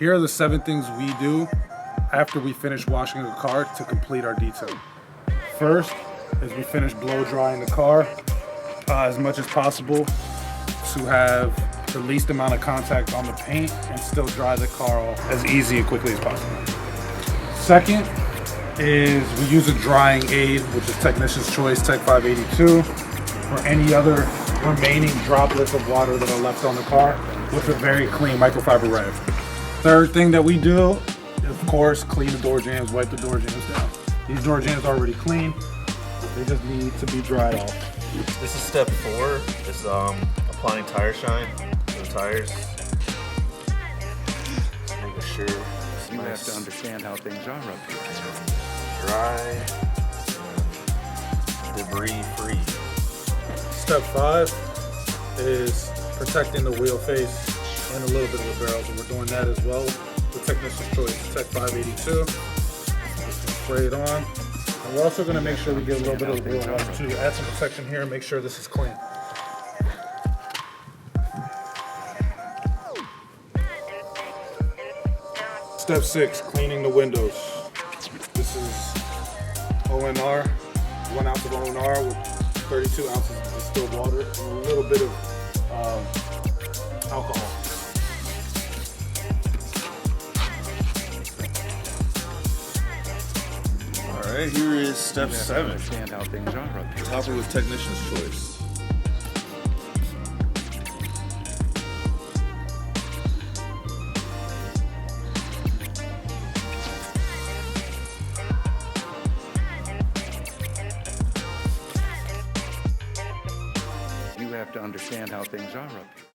Here are the 7 things we do after we finish washing a car to complete our detail. First is we finish blow drying the car as much as possible to have the least amount of contact on the paint and still dry the car off as easy and quickly as possible. Second is we use a drying aid, which is Technician's Choice Tech 582, or any other remaining droplets of water that are left on the car with a very clean microfiber rag. Third thing that we do, of course, clean the door jambs, wipe the door jambs down. These door jambs are already clean, they just need to be dried off. This is step 4, is applying tire shine to the tires. Just making sure it's You nice, have to understand how things are up here. dry, debris free. Step 5 is protecting the wheel face and a little bit of the barrel, so we're doing that as well with Technician's Choice Tech 582. Just spray it on. And we're also going to make sure we get a little bit of the wheel wash too. Add some protection here and make sure this is clean. Step 6, cleaning the windows. This is ONR, 1 ounce of ONR with 32 ounces of distilled water and a little bit of alcohol. Alright, here is step You have to 7. understand how things are up here. Topper with Technician's Choice. You have to understand how things are up here.